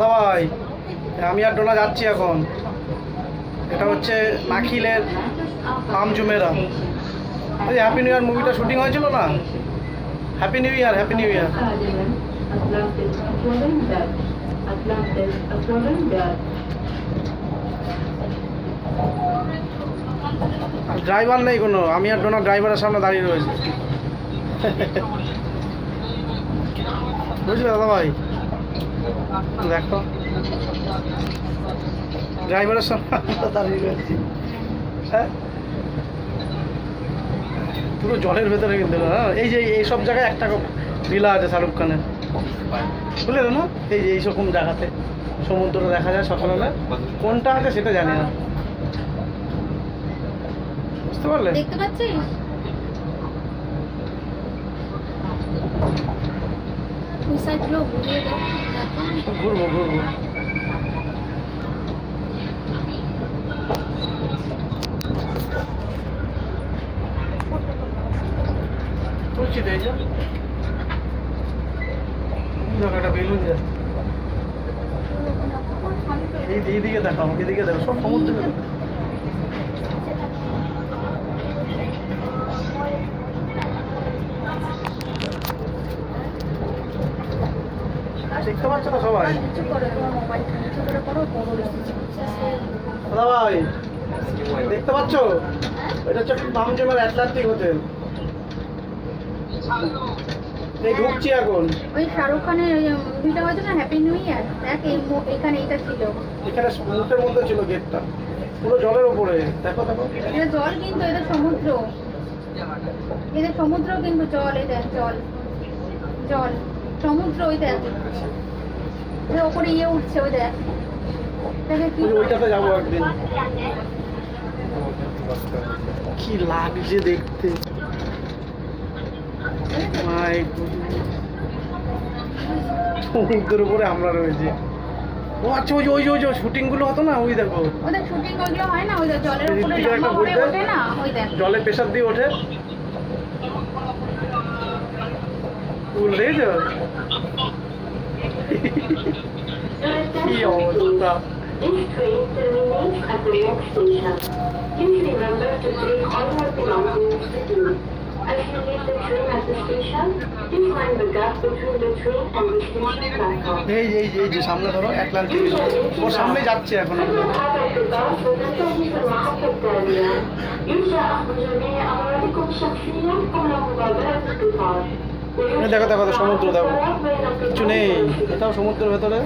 দাদা ভাই, আমি আর ডোনা যাচ্ছি এখন। এটা হচ্ছে নাখিলের আম জুমেরা। এই হ্যাপি নিউ ইয়ার মুভিটা শুটিং হয়েছিল না? Happy new year, happy new year. Driver নেই কোনো, আমি আর ডোনা ড্রাইভারের সামনে দাঁড়িয়ে রয়েছে। বুঝলে দাদা ভাই, দেখো ড্রাইভারের সামনে দাঁড়িয়ে রয়েছি। হ্যাঁ, পুরো জলের ভেতরে কিন্তু। এই যে এইসব জায়গায় একটা লীলা আছে শাহরুখ খানের, বুঝলে না? এই যে এইরকম জায়গাতে সমুদ্র দেখা যায় সকালবেলা, কোনটা আছে সেটা জানি না। বুঝতে পারলে? দেখতে পাচ্ছিস? ঘুরবো ঘুরবো। তুলছি তো, এই যে একটা বেলুন যায়। এইদিকে দেখো, আমাকে এদিকে দেখো, সব সমুদ্র। দেখতে পাচ্ছ না সবাই? দাদা ভাই, দেখতে পাচ্ছ? এটা হচ্ছে বামজেমার অ্যাটলান্টিক হোটেল। এই ঢুকছি এখন। ওই শাহরুখ খানের মুভিটা হয়েছে না, হ্যাপি নিউ ইয়ার, দেখ এখানে এটা ছিল। এখানে মুখের মধ্যে ছিল গেটটা, পুরো জলের উপরে। দেখো দেখো, এটা জল কিন্তু, এটা সমুদ্র। এটা সমুদ্র কিন্তু জল, এই দেখ জল, জল সমুদ্র। ওই দেখ ওপরে ইয়ে উঠছে, ওই দেখ। ওইটাতে যাবো একদিন। কি লাগছে দেখতে, সমুদ্রের উপরে আমরা রয়েছি। ও আচ্ছা, ওই যে ওই যে শুটিং গুলো হতো না, ওই দেখো। ওদের শুটিং ওইগুলো হয় না, ওই জলের উপরে লম্বা করে ওঠে না, ওই দেখ জলে প্রেসার দিয়ে ওঠে। ফুল দেখেছো কি অবস্থা? This train terminates at the next station. Please remember to take all your belongings with you. As you leave the train at the station, please mind the gap between the train and the station platform. এই যে এই যে সামনে ধরো Atlantic, ওর সামনে যাচ্ছে এখন। দেখো দেখো সমুদ্র, দেখো কিছু নেই, এটাও সমুদ্রের ভেতরে।